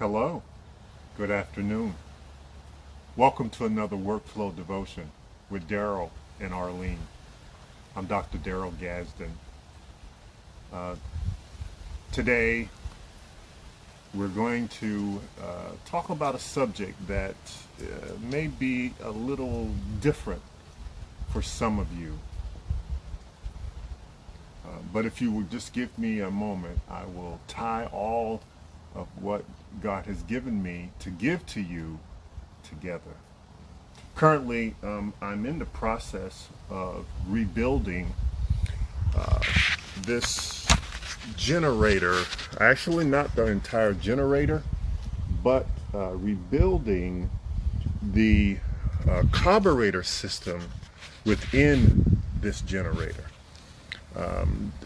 Hello, good afternoon. Welcome to another workflow devotion with Darrell and Arlene. I'm Dr. Darrell Gadsden. Today we're going to talk about a subject that may be a little different for some of you. But if you would just give me a moment, I will tie all of what God has given me to give to you together. Currently, I'm in the process of rebuilding this generator. Actually, not the entire generator, but rebuilding the carburetor system within this generator.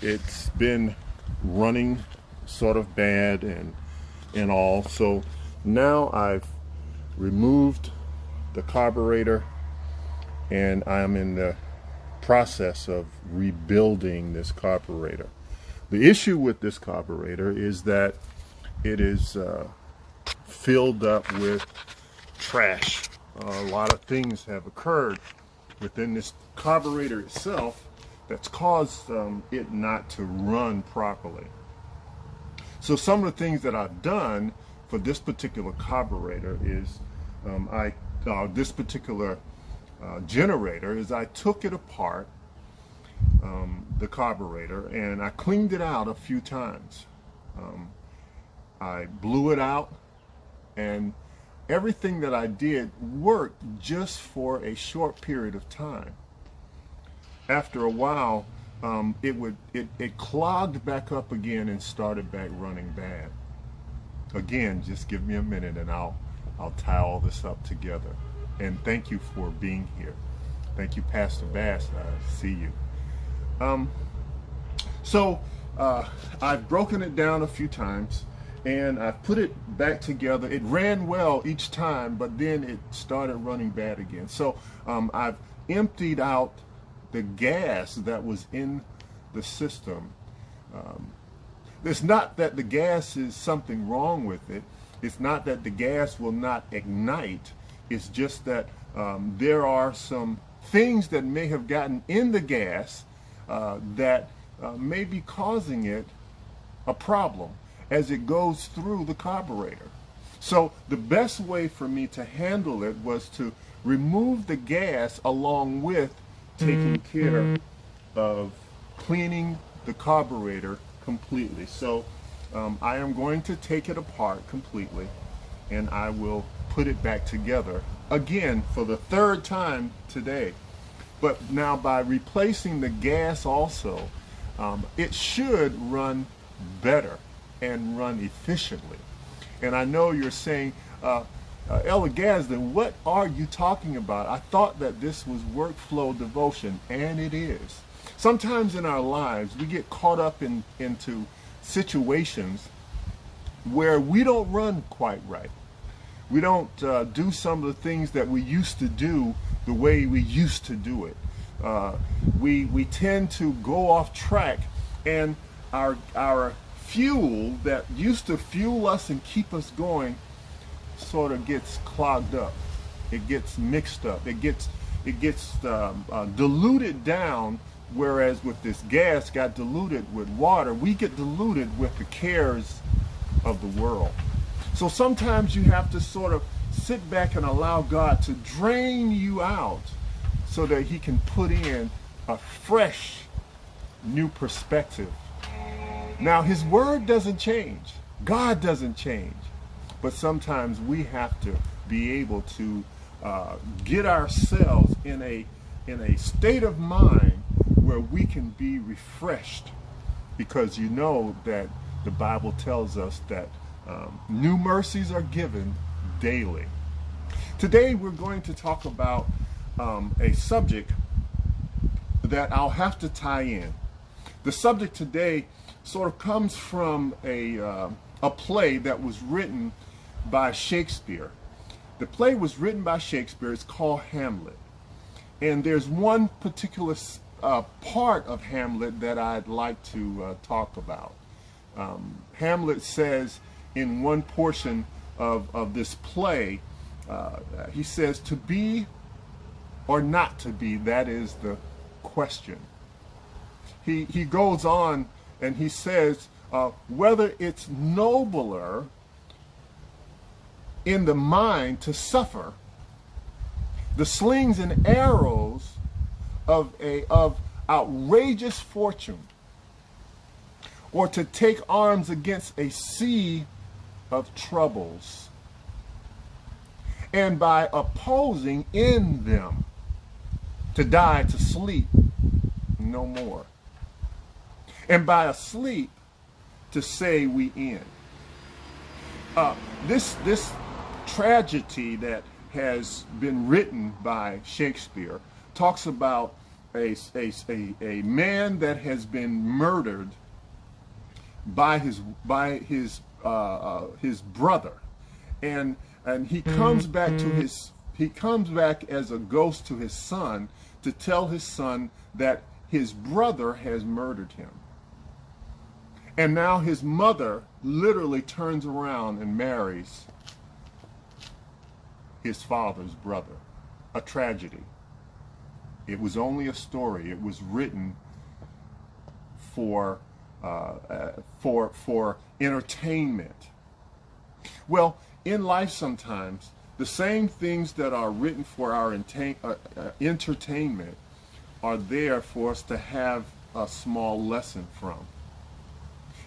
It's been running sort of bad and all, so now I've removed the carburetor and I'm in the process of rebuilding this carburetor. The issue with this carburetor is that it is filled up with trash. A lot of things have occurred within this carburetor itself that's caused it not to run properly. So some of the things that I've done for this particular carburetor is this particular generator is I took it apart, the carburetor, and I cleaned it out a few times. I blew it out, and everything that I did worked just for a short period of time. After a while, it clogged back up again and started back running bad. Again, just give me a minute and I'll tie all this up together. And thank you for being here. Thank you, Pastor Bass. I see you. I've broken it down a few times and I've put it back together. It ran well each time, but then it started running bad again. So I've emptied out the gas that was in the system. It's not that the gas is something wrong with it. It's not that the gas will not ignite. It's just that there are some things that may have gotten in the gas that may be causing it a problem as it goes through the carburetor. So the best way for me to handle it was to remove the gas along with taking care of cleaning the carburetor completely. So I am going to take it apart completely and I will put it back together again for the third time today. But now by replacing the gas also, it should run better and run efficiently. And I know you're saying, Ella Gadsden, what are you talking about? I thought that this was workflow devotion, and it is. Sometimes in our lives, we get caught up into situations where we don't run quite right. We don't do some of the things that we used to do the way we used to do it. We tend to go off track, and our fuel that used to fuel us and keep us going sort of gets clogged up. It gets mixed up. It gets diluted down. Whereas with this gas got diluted with water, we get diluted with the cares of the world. So sometimes you have to sort of sit back and allow God to drain you out so that He can put in a fresh new perspective. Now His word doesn't change. God doesn't change. But sometimes we have to be able to get ourselves in a state of mind where we can be refreshed, because you know that the Bible tells us that new mercies are given daily. Today we're going to talk about a subject that I'll have to tie in. The subject today sort of comes from a play that was written by Shakespeare. The play was written by Shakespeare. It's called Hamlet. And there's one particular part of Hamlet that I'd like to talk about. Hamlet says in one portion of this play, he says, to be or not to be, that is the question. He goes on and he says, whether it's nobler in the mind to suffer the slings and arrows of outrageous fortune, or to take arms against a sea of troubles, and by opposing in them to die to sleep no more, and by a sleep to say we end. This tragedy that has been written by Shakespeare talks about a man that has been murdered by his brother, and he comes back to he comes back as a ghost to his son to tell his son that his brother has murdered him. And now his mother literally turns around and marries his father's brother. A tragedy. It was only a story. It was written for entertainment. Well, in life sometimes, the same things that are written for our entertainment are there for us to have a small lesson from.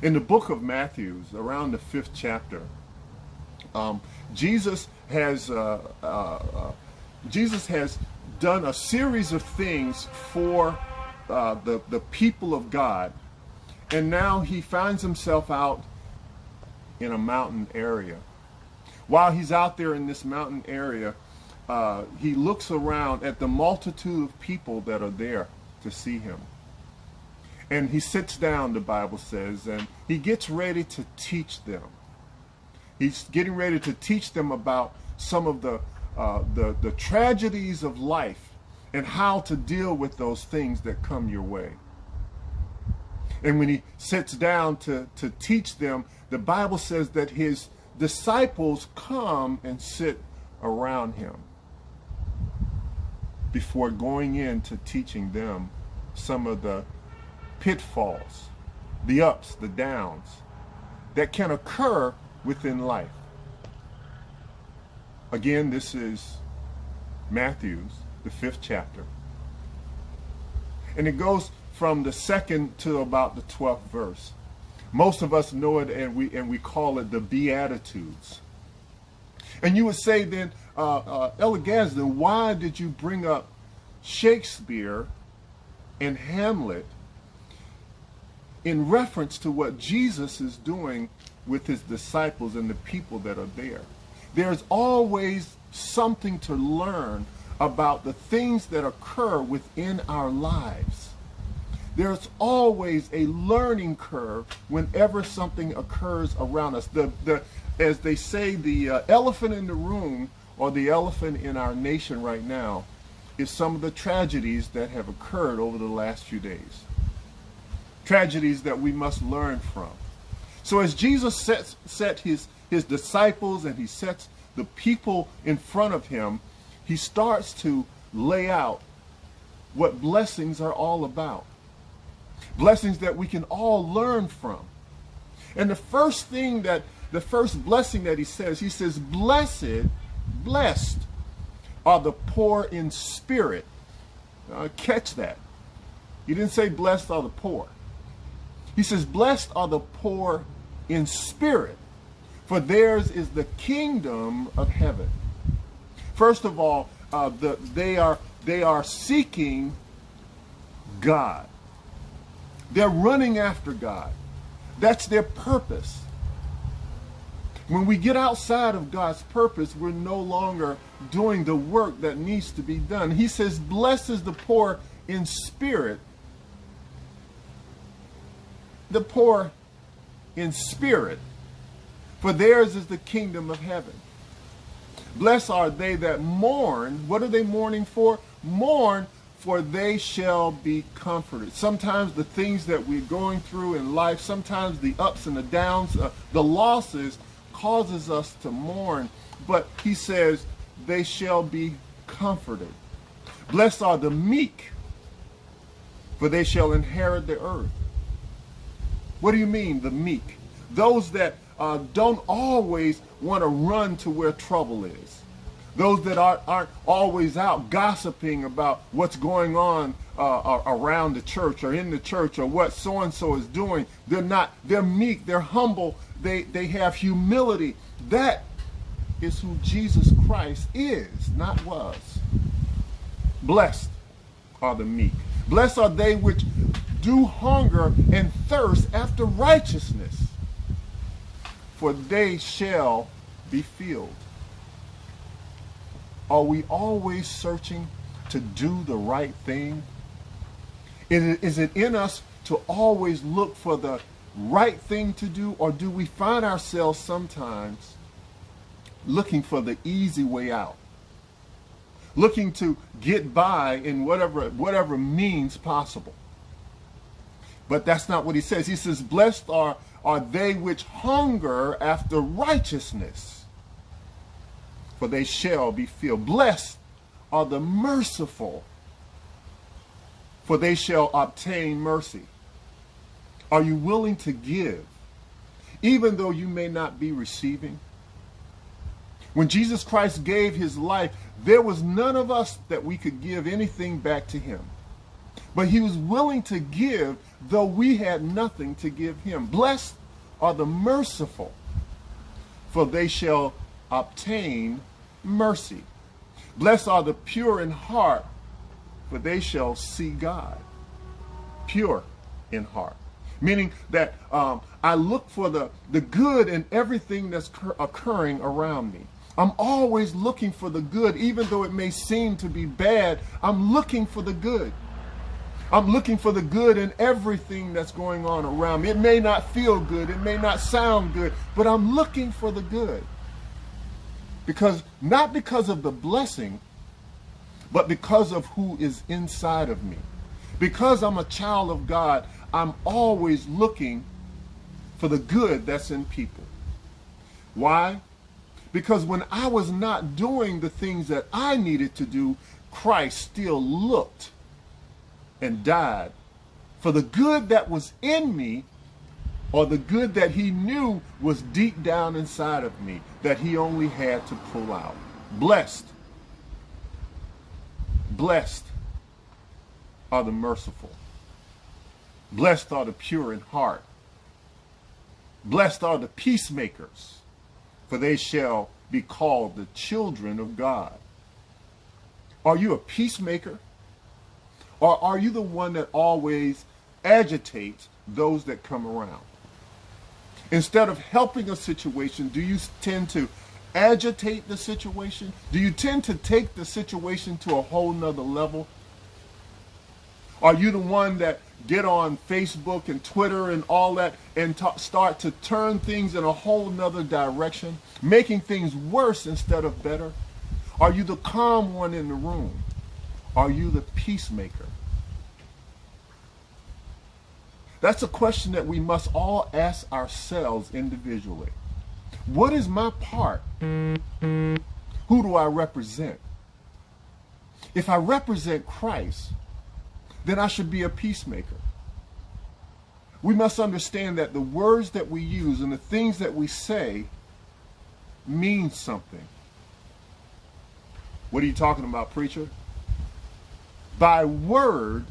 In the book of Matthew, around the 5th chapter, Jesus has done a series of things for the people of God, and now he finds himself out in a mountain area. While he's out there in this mountain area, he looks around at the multitude of people that are there to see him. And he sits down, the Bible says, and he gets ready to teach them. He's getting ready to teach them about some of the tragedies of life and how to deal with those things that come your way. And when he sits down to teach them, the Bible says that his disciples come and sit around him before going into teaching them some of the pitfalls, the ups, the downs that can occur within life. Again, this is Matthew, the 5th chapter. And it goes from the 2nd to about the 12th verse. Most of us know it, and we call it the Beatitudes. And you would say then, Elder Gadsden, why did you bring up Shakespeare and Hamlet in reference to what Jesus is doing with his disciples and the people that are there? There's always something to learn about the things that occur within our lives. There's always a learning curve whenever something occurs around us. As they say, the elephant in the room, or the elephant in our nation right now, is some of the tragedies that have occurred over the last few days. Tragedies that we must learn from. So as Jesus set his disciples and he sets the people in front of him, he starts to lay out what blessings are all about. Blessings that we can all learn from. And the first blessing that he says, blessed are the poor in spirit. Catch that. He didn't say blessed are the poor. He says, blessed are the poor in spirit, for theirs is the kingdom of heaven. First of all, they are seeking God. They're running after God. That's their purpose. When we get outside of God's purpose, we're no longer doing the work that needs to be done. He says, blessed is the poor in spirit. The poor in spirit, for theirs is the kingdom of heaven. Blessed are they that mourn. What are they mourning for? Mourn, for they shall be comforted. Sometimes the things that we're going through in life, sometimes the ups and the downs, the losses, causes us to mourn, but he says they shall be comforted. Blessed are the meek, for they shall inherit the earth. What do you mean, the meek? Those that don't always want to run to where trouble is. Those that aren't always out gossiping about what's going on around the church or in the church or what so-and-so is doing. They're meek, they're humble, they have humility. That is who Jesus Christ is, not was. Blessed are the meek. Blessed are they which do hunger and thirst after righteousness, for they shall be filled. Are we always searching to do the right thing? Is it in us to always look for the right thing to do, or do we find ourselves sometimes looking for the easy way out? Looking to get by in whatever means possible. But that's not what he says. He says, blessed are they which hunger after righteousness, for they shall be filled. Blessed are the merciful, for they shall obtain mercy. Are you willing to give, even though you may not be receiving? When Jesus Christ gave his life, there was none of us that we could give anything back to him. But he was willing to give, though we had nothing to give him. Blessed are the merciful, for they shall obtain mercy. Blessed are the pure in heart, for they shall see God. Pure in heart. Meaning that I look for the good in everything that's occurring around me. I'm always looking for the good, even though it may seem to be bad. I'm looking for the good. I'm looking for the good in everything that's going on around me. It may not feel good, it may not sound good, but I'm looking for the good. Not because of the blessing, but because of who is inside of me. Because I'm a child of God, I'm always looking for the good that's in people. Why? Because when I was not doing the things that I needed to do, Christ still looked and died for the good that was in me, or the good that he knew was deep down inside of me, that he only had to pull out. Blessed are the merciful. Blessed are the pure in heart. Blessed are the peacemakers, for they shall be called the children of God. Are you a peacemaker? Or are you the one that always agitates those that come around? Instead of helping a situation, do you tend to agitate the situation? Do you tend to take the situation to a whole nother level? Are you the one that get on Facebook and Twitter and all that and start to turn things in a whole nother direction, making things worse instead of better? Are you the calm one in the room? Are you the peacemaker? That's a question that we must all ask ourselves individually. What is my part? Who do I represent? If I represent Christ, then I should be a peacemaker. We must understand that the words that we use and the things that we say mean something. What are you talking about, preacher? By word,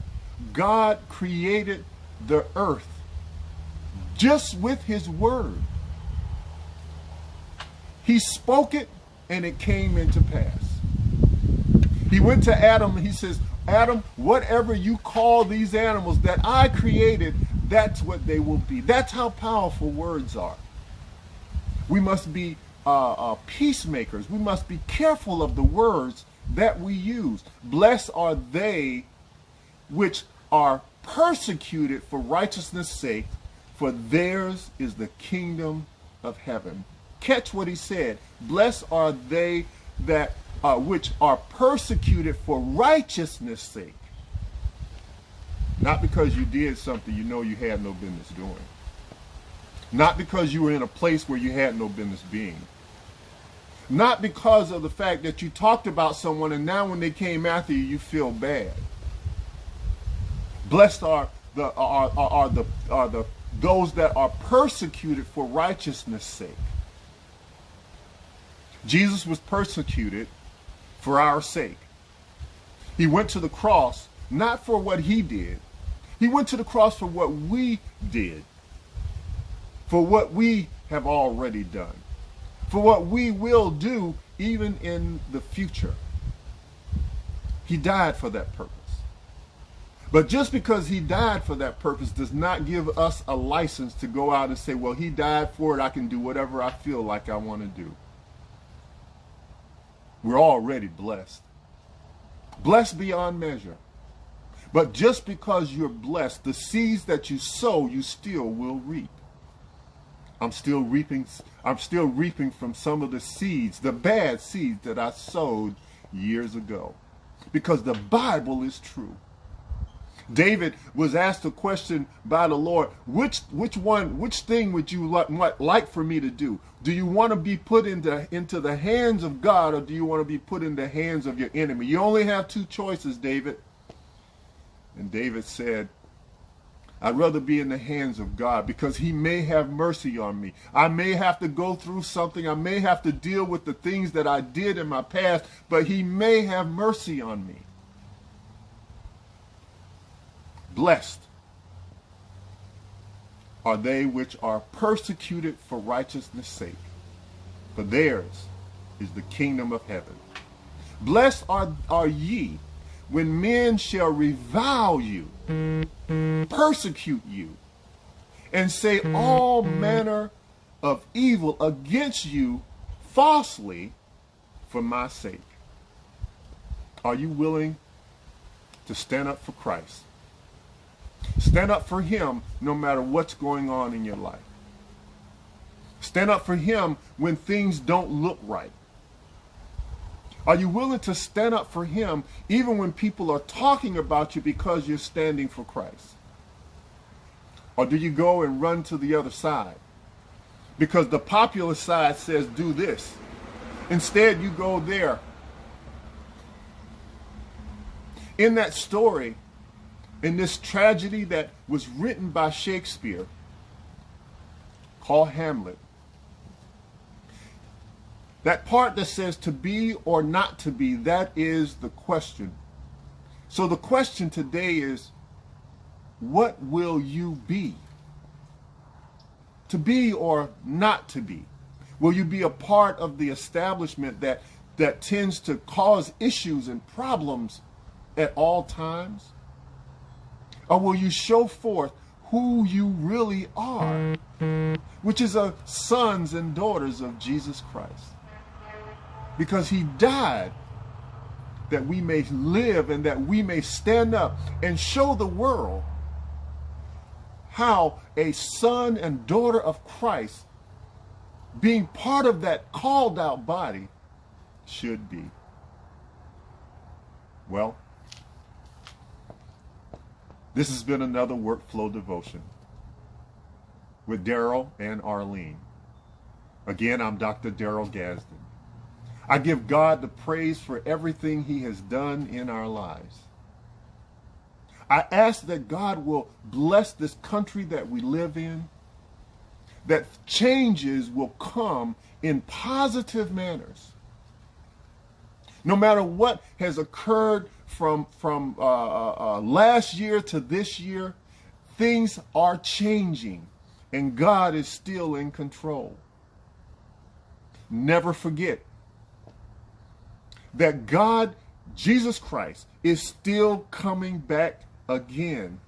God created the earth just with his word. He spoke it and it came into pass. He went to Adam and he says, Adam, whatever you call these animals that I created, that's what they will be. That's how powerful words are. We must be peacemakers. We must be careful of the words that we use. Blessed are they which are persecuted for righteousness' sake, for theirs is the kingdom of heaven. Catch what he said. Blessed are they that which are persecuted for righteousness' sake. Not because you did something you know you had no business doing. Not because you were in a place where you had no business being. Not because of the fact that you talked about someone and now when they came after you, you feel bad. Blessed are those that are persecuted for righteousness' sake. Jesus was persecuted for our sake. He went to the cross not for what he did. He went to the cross for what we did. For what we have already done. For what we will do even in the future. He died for that purpose. But just because he died for that purpose does not give us a license to go out and say, well, he died for it, I can do whatever I feel like I want to do. We're already blessed. Blessed beyond measure. But just because you're blessed, the seeds that you sow, you still will reap. I'm still reaping from some of the seeds, the bad seeds that I sowed years ago. Because the Bible is true. David was asked a question by the Lord, which thing would you like for me to do? Do you want to be put into the hands of God, or do you want to be put in the hands of your enemy? You only have two choices, David. And David said, I'd rather be in the hands of God because he may have mercy on me. I may have to go through something. I may have to deal with the things that I did in my past, but he may have mercy on me. Blessed are they which are persecuted for righteousness' sake, for theirs is the kingdom of heaven. Blessed are ye when men shall revile you, persecute you, and say all manner of evil against you falsely for my sake. Are you willing to stand up for Christ? Stand up for him no matter what's going on in your life. Stand up for him when things don't look right. Are you willing to stand up for him even when people are talking about you because you're standing for Christ? Or do you go and run to the other side because the popular side says do this? Instead, you go there. In that story, in this tragedy that was written by Shakespeare called Hamlet, that part that says to be or not to be, that is the question. So the question today is, what will you be? To be or not to be? Will you be a part of the establishment that tends to cause issues and problems at all times? Or will you show forth who you really are, which is sons and daughters of Jesus Christ? Because he died that we may live and that we may stand up and show the world how a son and daughter of Christ, being part of that called out body, should be. Well, this has been another Workflow devotion with Darrell and Arlene. Again, I'm Dr. Darrell Gadsden. I give God the praise for everything he has done in our lives. I ask that God will bless this country that we live in, that changes will come in positive manners. No matter what has occurred from last year to this year, things are changing and God is still in control. Never forget that God, Jesus Christ, is still coming back again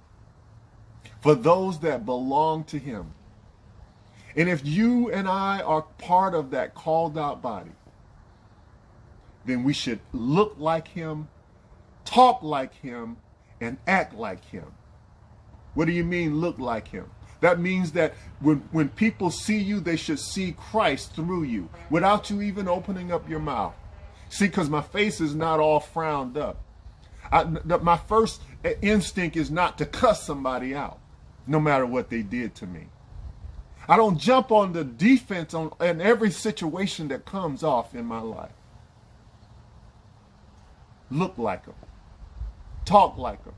for those that belong to him. And if you and I are part of that called out body, then we should look like him, talk like him, and act like him. What do you mean look like him? That means that when people see you, they should see Christ through you without you even opening up your mouth. See, because my face is not all frowned up. My first instinct is not to cuss somebody out, no matter what they did to me. I don't jump on the defense in every situation that comes off in my life. Look like him. Talk like him.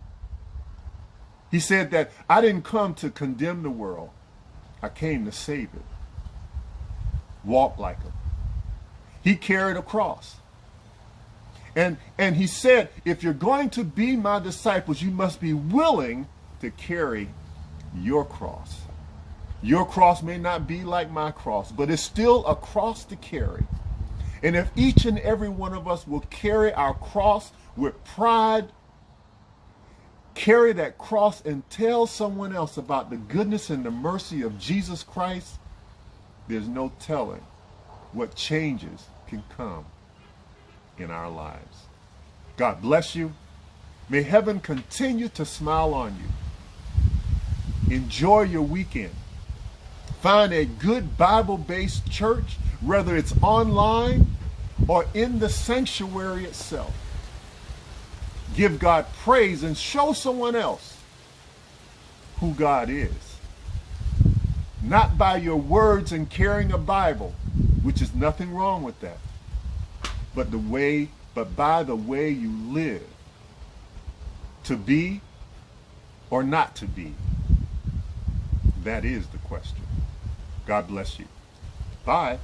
He said that I didn't come to condemn the world. I came to save it. Walk like him. He carried a cross. And he said, if you're going to be my disciples, you must be willing to carry your cross. Your cross may not be like my cross, but it's still a cross to carry. And if each and every one of us will carry our cross with pride, carry that cross and tell someone else about the goodness and the mercy of Jesus Christ, there's no telling what changes can come in our lives. God bless you. May heaven continue to smile on you. Enjoy your weekend. Find a good Bible-based church, whether it's online or in the sanctuary itself. Give God praise and show someone else who God is. Not by your words and carrying a Bible, which is nothing wrong with that, but by the way you live. To be or not to be? That is the question. God bless you. Bye.